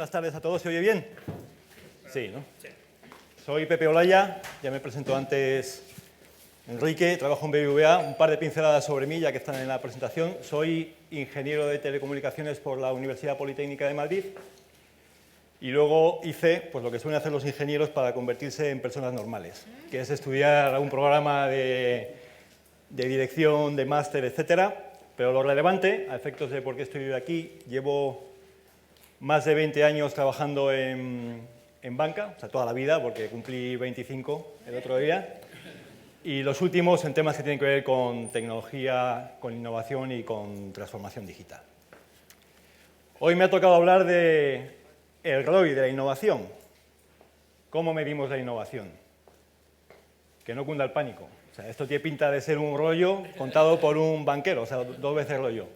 Buenas tardes a todos, ¿se oye bien? Sí, ¿no? Sí. Soy Pepe Olaya, ya me presentó antes Enrique, trabajo en BBVA, un par de pinceladas sobre mí ya que están en la presentación. Soy ingeniero de telecomunicaciones por la Universidad Politécnica de Madrid y luego hice pues, lo que suelen hacer los ingenieros para convertirse en personas normales, que es estudiar algún programa de dirección, de máster, etcétera. Pero lo relevante, a efectos de por qué estoy aquí, llevo más de 20 años trabajando en banca, o sea, toda la vida, porque cumplí 25 el otro día, y los últimos en temas que tienen que ver con tecnología, con innovación y con transformación digital. Hoy me ha tocado hablar del ROI, de la innovación. ¿Cómo medimos la innovación? Que no cunda el pánico. O sea, esto tiene pinta de ser un rollo contado por un banquero, o sea, 2 veces rollo.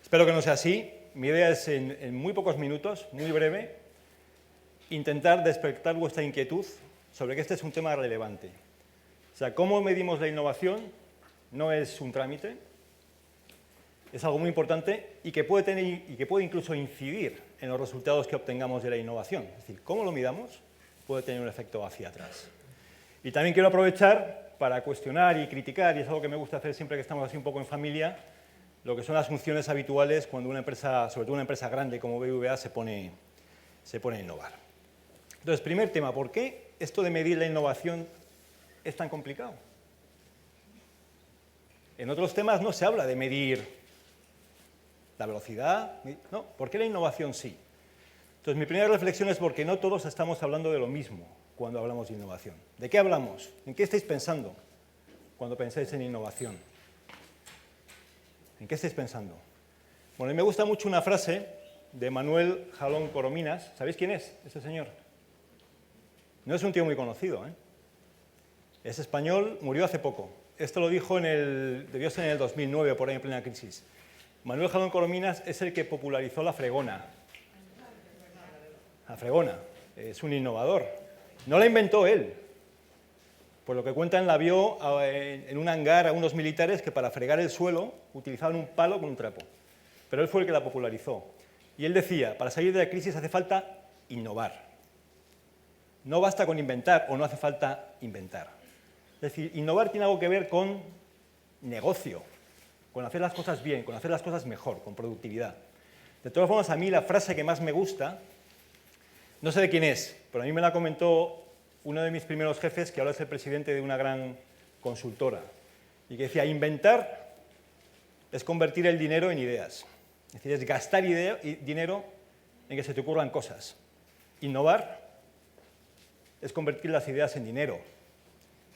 Espero que no sea así. Mi idea es, en muy pocos minutos, muy breve, intentar despertar vuestra inquietud sobre que este es un tema relevante. O sea, cómo medimos la innovación no es un trámite, es algo muy importante y que puede incluso incidir en los resultados que obtengamos de la innovación. Es decir, cómo lo midamos puede tener un efecto hacia atrás. Y también quiero aprovechar para cuestionar y criticar, y es algo que me gusta hacer siempre que estamos así un poco en familia, lo que son las funciones habituales cuando una empresa, sobre todo una empresa grande como BBVA, se pone a innovar. Entonces, primer tema, ¿por qué esto de medir la innovación es tan complicado? En otros temas no se habla de medir la velocidad, no, ¿por qué la innovación sí? Entonces, mi primera reflexión es porque no todos estamos hablando de lo mismo cuando hablamos de innovación. ¿De qué hablamos? ¿En qué estáis pensando cuando pensáis en innovación? ¿En qué estáis pensando? Bueno, a mí me gusta mucho una frase de Manuel Jalón Corominas. ¿Sabéis quién es ese señor? No es un tío muy conocido, ¿eh? Es español, murió hace poco. Esto lo dijo debió ser en el 2009, por ahí en plena crisis. Manuel Jalón Corominas es el que popularizó la fregona. La fregona. Es un innovador. No la inventó él. Por lo que cuentan, la vio en un hangar a unos militares que para fregar el suelo utilizaban un palo con un trapo. Pero él fue el que la popularizó. Y él decía, para salir de la crisis hace falta innovar. No basta con inventar o no hace falta inventar. Es decir, innovar tiene algo que ver con negocio, con hacer las cosas bien, con hacer las cosas mejor, con productividad. De todas formas, a mí la frase que más me gusta, no sé de quién es, pero a mí me la comentó uno de mis primeros jefes, que ahora es el presidente de una gran consultora, y que decía, inventar es convertir el dinero en ideas. Es decir, es gastar dinero en que se te ocurran cosas. Innovar es convertir las ideas en dinero.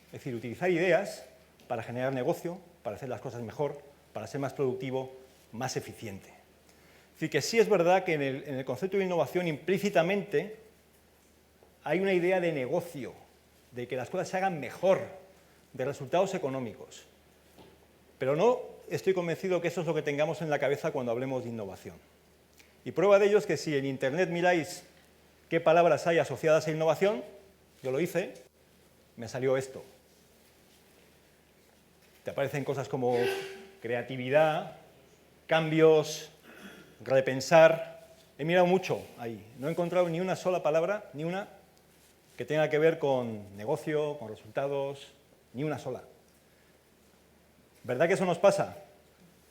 Es decir, utilizar ideas para generar negocio, para hacer las cosas mejor, para ser más productivo, más eficiente. Es decir, que sí es verdad que en el concepto de innovación implícitamente hay una idea de negocio, de que las cosas se hagan mejor, de resultados económicos. Pero no estoy convencido que eso es lo que tengamos en la cabeza cuando hablemos de innovación. Y prueba de ello es que si en Internet miráis qué palabras hay asociadas a innovación, yo lo hice, me salió esto. Te aparecen cosas como creatividad, cambios, repensar. He mirado mucho ahí, no he encontrado ni una sola palabra, ni una que tenga que ver con negocio, con resultados, ni una sola. ¿Verdad que eso nos pasa?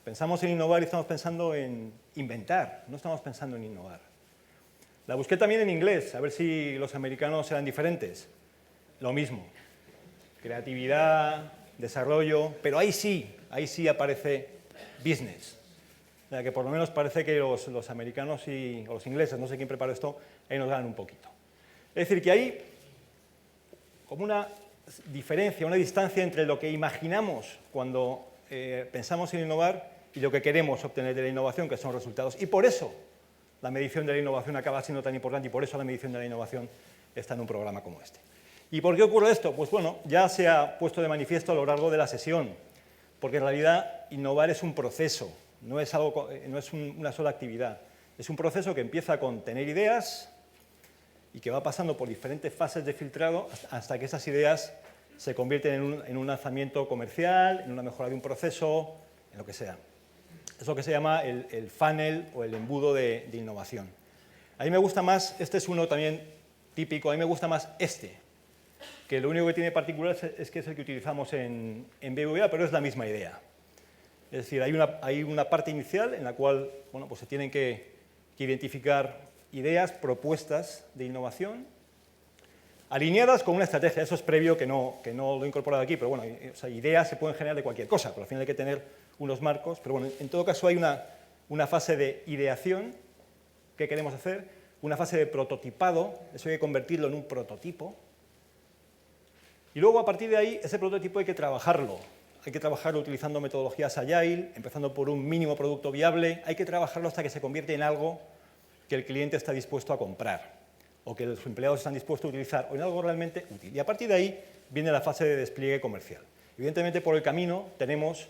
Pensamos en innovar y estamos pensando en inventar, no estamos pensando en innovar. La busqué también en inglés, a ver si los americanos eran diferentes. Lo mismo, creatividad, desarrollo, pero ahí sí aparece business. O sea, que por lo menos parece que los americanos o los ingleses, no sé quién preparó esto, ahí nos ganan un poquito. Es decir, que hay como una diferencia, una distancia entre lo que imaginamos cuando pensamos en innovar y lo que queremos obtener de la innovación, que son resultados. Y por eso la medición de la innovación acaba siendo tan importante y por eso la medición de la innovación está en un programa como este. ¿Y por qué ocurre esto? Pues bueno, ya se ha puesto de manifiesto a lo largo de la sesión, porque en realidad innovar es un proceso, no es una sola actividad. Es un proceso que empieza con tener ideas y que va pasando por diferentes fases de filtrado hasta que esas ideas se convierten en un lanzamiento comercial, en una mejora de un proceso, en lo que sea. Es lo que se llama el funnel o el embudo de innovación. A mí me gusta más, este es uno también típico, a mí me gusta más este, que lo único que tiene particular es que es el que utilizamos en BBVA, pero es la misma idea. Es decir, hay una parte inicial en la cual bueno, pues se tienen que identificar ideas, propuestas de innovación, alineadas con una estrategia. Eso es previo, que no lo he incorporado aquí, pero bueno, o sea, ideas se pueden generar de cualquier cosa, pero al final hay que tener unos marcos. Pero bueno, en todo caso hay una fase de ideación, ¿qué queremos hacer? Una fase de prototipado, eso hay que convertirlo en un prototipo. Y luego, a partir de ahí, ese prototipo hay que trabajarlo. Hay que trabajarlo utilizando metodologías Agile, empezando por un mínimo producto viable. Hay que trabajarlo hasta que se convierte en algo que el cliente está dispuesto a comprar, o que los empleados están dispuestos a utilizar, o en algo realmente útil. Y a partir de ahí viene la fase de despliegue comercial. Evidentemente, por el camino tenemos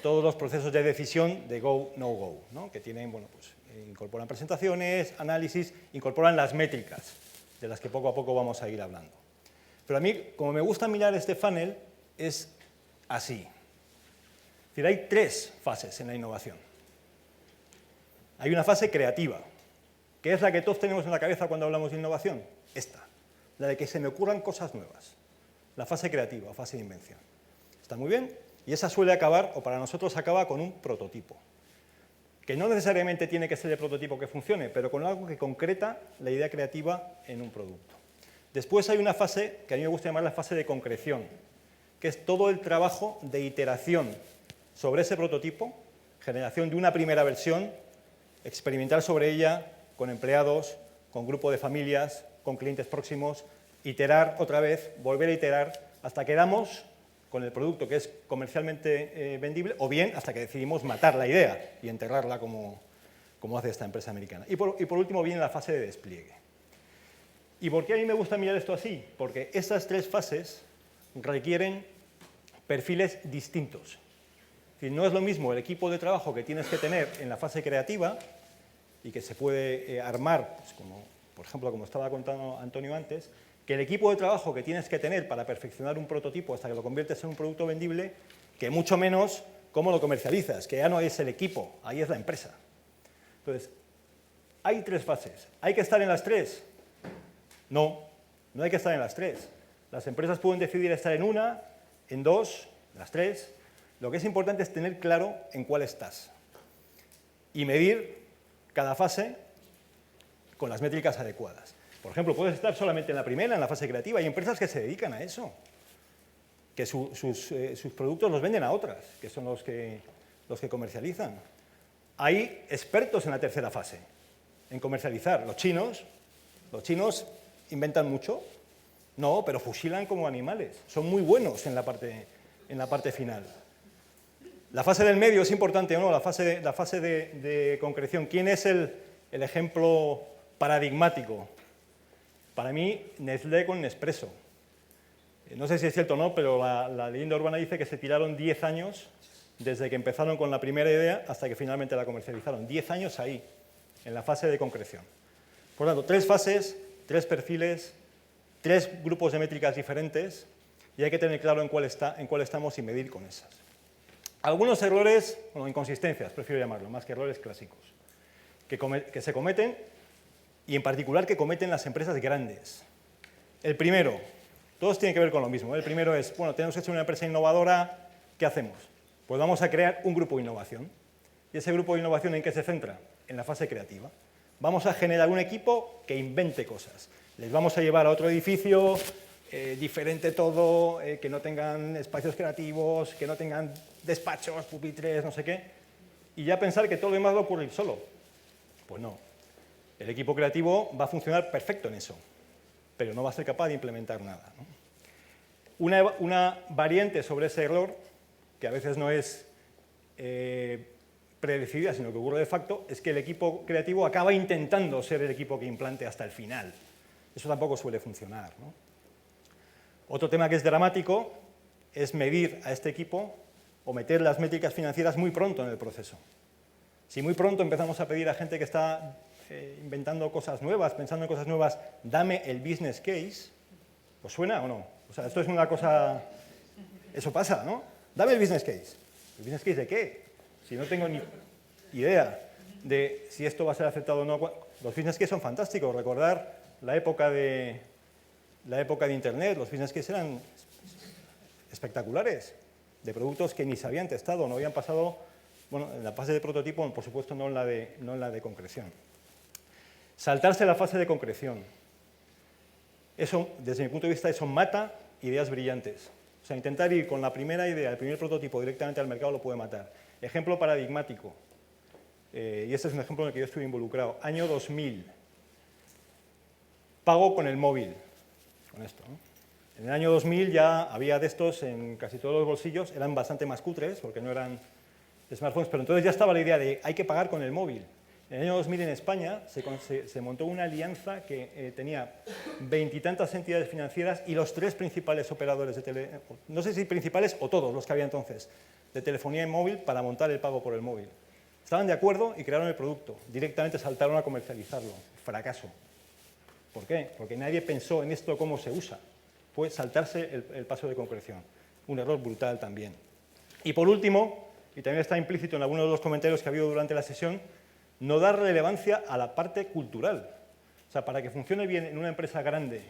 todos los procesos de decisión de go, no go, ¿no? Que tienen, bueno, pues, incorporan presentaciones, análisis, incorporan las métricas, de las que poco a poco vamos a ir hablando. Pero a mí, como me gusta mirar este funnel, es así. Es decir, hay tres fases en la innovación. Hay una fase creativa, que es la que todos tenemos en la cabeza cuando hablamos de innovación. Esta, la de que se me ocurran cosas nuevas. La fase creativa, fase de invención. Está muy bien, y esa suele acabar, o para nosotros acaba con un prototipo, que no necesariamente tiene que ser el prototipo que funcione, pero con algo que concreta la idea creativa en un producto. Después hay una fase que a mí me gusta llamar la fase de concreción, que es todo el trabajo de iteración sobre ese prototipo, generación de una primera versión, experimentar sobre ella con empleados, con grupo de familias, con clientes próximos, iterar otra vez, volver a iterar, hasta que damos con el producto que es comercialmente vendible, o bien hasta que decidimos matar la idea y enterrarla como hace esta empresa americana. Y por último viene la fase de despliegue. ¿Y por qué a mí me gusta mirar esto así? Porque estas tres fases requieren perfiles distintos. Es decir, no es lo mismo el equipo de trabajo que tienes que tener en la fase creativa y que se puede armar, pues como, por ejemplo, como estaba contando Antonio antes, que el equipo de trabajo que tienes que tener para perfeccionar un prototipo hasta que lo conviertes en un producto vendible, que mucho menos cómo lo comercializas, que ya no es el equipo, ahí es la empresa. Entonces, hay tres fases. ¿Hay que estar en las tres? No, no hay que estar en las tres. Las empresas pueden decidir estar en una, en dos, en las tres. Lo que es importante es tener claro en cuál estás y medir cada fase con las métricas adecuadas. Por ejemplo, puedes estar solamente en la primera, en la fase creativa. Hay empresas que se dedican a eso, que sus productos los venden a otras, que son los que comercializan. Hay expertos en la tercera fase, en comercializar. Los chinos inventan mucho, no, pero fusilan como animales. Son muy buenos en la parte final. La fase del medio es importante o no, la fase de concreción. ¿Quién es el ejemplo paradigmático? Para mí, Nestlé con Nespresso. No sé si es cierto o no, pero la leyenda urbana dice que se tiraron 10 años desde que empezaron con la primera idea hasta que finalmente la comercializaron. 10 años ahí, en la fase de concreción. Por lo tanto, tres fases, tres perfiles, tres grupos de métricas diferentes, y hay que tener claro en cuál estamos y medir con esas. Algunos errores, bueno, inconsistencias, prefiero llamarlo, más que errores clásicos, que se cometen, y en particular que cometen las empresas grandes. El primero, todos tienen que ver con lo mismo. El primero es, bueno, tenemos que ser una empresa innovadora, ¿qué hacemos? Pues vamos a crear un grupo de innovación. ¿Y ese grupo de innovación en qué se centra? En la fase creativa. Vamos a generar un equipo que invente cosas. Les vamos a llevar a otro edificio, diferente todo, que no tengan espacios creativos, que no tengan despachos, pupitres, no sé qué, y ya pensar que todo lo demás va a ocurrir solo. Pues no. El equipo creativo va a funcionar perfecto en eso, pero no va a ser capaz de implementar nada, ¿no? Una variante sobre ese error, que a veces no es predecidida, sino que ocurre de facto, es que el equipo creativo acaba intentando ser el equipo que implante hasta el final. Eso tampoco suele funcionar, ¿no? Otro tema que es dramático es medir a este equipo o meter las métricas financieras muy pronto en el proceso. Si muy pronto empezamos a pedir a gente que está inventando cosas nuevas, pensando en cosas nuevas, dame el business case, ¿os suena o no? O sea, esto es una cosa... Eso pasa, ¿no? Dame el business case. ¿El business case de qué? Si no tengo ni idea. de si esto va a ser aceptado o no. Los business case son fantásticos. Recordar la época de Internet, los business case eran espectaculares, de productos que ni se habían testado, no habían pasado, bueno, en la fase de prototipo, por supuesto, no en la de concreción. Saltarse la fase de concreción. Eso, desde mi punto de vista, eso mata ideas brillantes. O sea, intentar ir con la primera idea, el primer prototipo directamente al mercado lo puede matar. Ejemplo paradigmático, y este es un ejemplo en el que yo estuve involucrado. Año 2000, pago con el móvil, con esto, ¿no? En el año 2000 ya había de estos en casi todos los bolsillos, eran bastante más cutres porque no eran smartphones, pero entonces ya estaba la idea de hay que pagar con el móvil. En el año 2000 en España se montó una alianza que tenía 20 y tantas entidades financieras y los 3 principales operadores de no sé si principales o todos los que había entonces, de telefonía en móvil para montar el pago por el móvil. Estaban de acuerdo y crearon el producto. Directamente saltaron a comercializarlo. Fracaso. ¿Por qué? Porque nadie pensó en esto cómo se usa. Fue saltarse el paso de concreción. Un error brutal también. Y por último, y también está implícito en algunos de los comentarios que ha habido durante la sesión, no dar relevancia a la parte cultural. O sea, para que funcione bien en una empresa grande,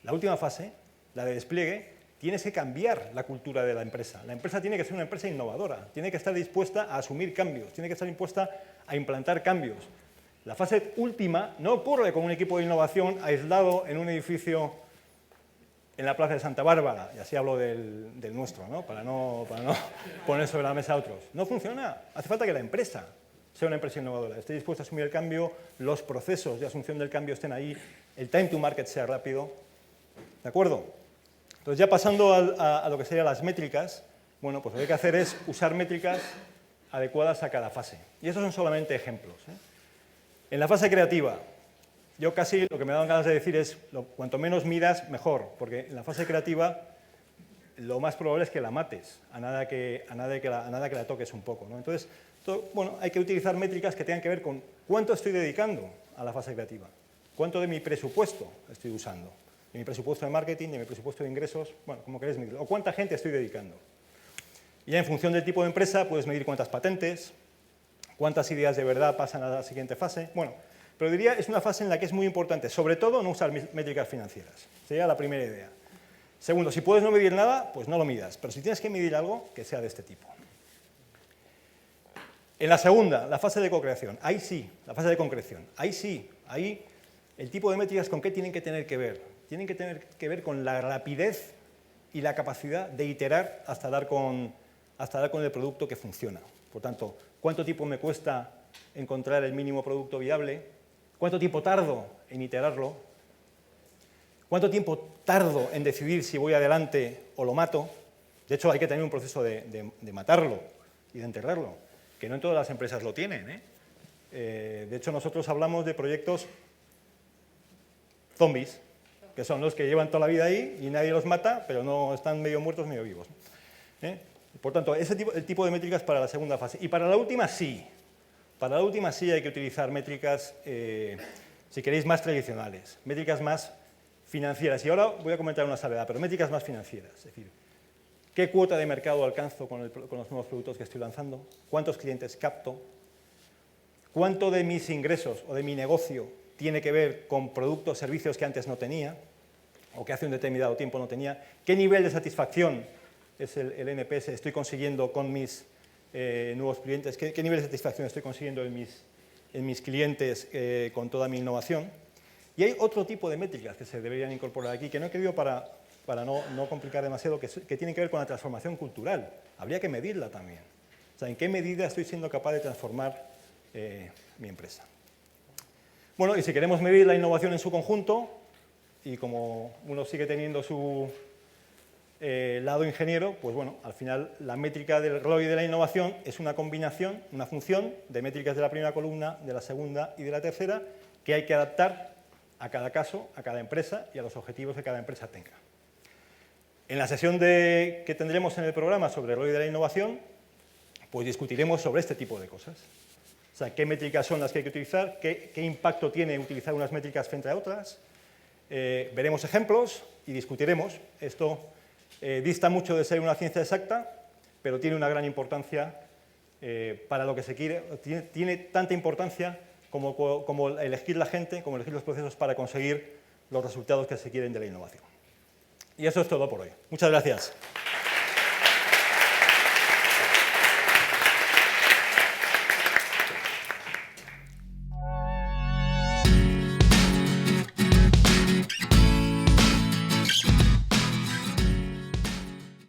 la última fase, la de despliegue, tienes que cambiar la cultura de la empresa. La empresa tiene que ser una empresa innovadora, tiene que estar dispuesta a asumir cambios, tiene que estar dispuesta a implantar cambios. La fase última no ocurre con un equipo de innovación aislado en un edificio en la plaza de Santa Bárbara, y así hablo del nuestro, ¿no? Para no poner sobre la mesa a otros. No funciona, hace falta que la empresa sea una empresa innovadora, esté dispuesta a asumir el cambio, los procesos de asunción del cambio estén ahí, el time to market sea rápido. ¿De acuerdo? Entonces, ya pasando a lo que serían las métricas, bueno, pues lo que hay que hacer es usar métricas adecuadas a cada fase. Y esos son solamente ejemplos, ¿eh? En la fase creativa, yo casi lo que me dan ganas de decir es, cuanto menos midas, mejor, porque en la fase creativa lo más probable es que la mates, a nada que la toques un poco, ¿no? Entonces, bueno, hay que utilizar métricas que tengan que ver con cuánto estoy dedicando a la fase creativa, cuánto de mi presupuesto estoy usando, de mi presupuesto de marketing, de mi presupuesto de ingresos, bueno, como queréis medir, o cuánta gente estoy dedicando. Y ya en función del tipo de empresa puedes medir cuántas patentes, cuántas ideas de verdad pasan a la siguiente fase. Bueno, pero diría es una fase en la que es muy importante, sobre todo no usar métricas financieras. Sería la primera idea. Segundo, si puedes no medir nada, pues no lo midas, pero si tienes que medir algo, que sea de este tipo. En la segunda, la fase de co-creación, ahí sí, la fase de concreción, ahí sí, ahí el tipo de métricas con qué tienen que tener que ver. Tienen que tener que ver con la rapidez y la capacidad de iterar hasta dar con el producto que funciona. Por tanto, ¿cuánto tiempo me cuesta encontrar el mínimo producto viable? ¿Cuánto tiempo tardo en iterarlo? ¿Cuánto tiempo tardo en decidir si voy adelante o lo mato? De hecho, hay que tener un proceso de matarlo y de enterrarlo, que no en todas las empresas lo tienen, ¿eh? De hecho, nosotros hablamos de proyectos zombies, que son los que llevan toda la vida ahí y nadie los mata, pero no están medio muertos, medio vivos, ¿eh? Por tanto, el tipo de métricas para la segunda fase. Y para la última, sí. Para la última, sí hay que utilizar métricas, si queréis, más tradicionales, métricas más financieras. Y ahora voy a comentar una salvedad, pero métricas más financieras. Es decir, ¿qué cuota de mercado alcanzo con los nuevos productos que estoy lanzando? ¿Cuántos clientes capto? ¿Cuánto de mis ingresos o de mi negocio tiene que ver con productos o servicios que antes no tenía o que hace un determinado tiempo no tenía? ¿Qué nivel de satisfacción es el NPS estoy consiguiendo con mis nuevos clientes? ¿Qué nivel de satisfacción estoy consiguiendo en mis clientes con toda mi innovación? Y hay otro tipo de métricas que se deberían incorporar aquí, que no he querido para no complicar demasiado, que tienen que ver con la transformación cultural. Habría que medirla también. O sea, ¿en qué medida estoy siendo capaz de transformar mi empresa? Bueno, y si queremos medir la innovación en su conjunto, y como uno sigue teniendo su lado ingeniero, pues bueno, al final la métrica del ROI de la innovación es una combinación, una función de métricas de la primera columna, de la segunda y de la tercera, que hay que adaptar a cada caso, a cada empresa y a los objetivos que cada empresa tenga. En la sesión que tendremos en el programa sobre el ROI de la innovación, pues discutiremos sobre este tipo de cosas. O sea, qué métricas son las que hay que utilizar, qué impacto tiene utilizar unas métricas frente a otras. Veremos ejemplos y discutiremos. Esto dista mucho de ser una ciencia exacta, pero tiene una gran importancia para lo que se quiere, tiene tanta importancia como elegir la gente, como elegir los procesos para conseguir los resultados que se quieren de la innovación. Y eso es todo por hoy. Muchas gracias.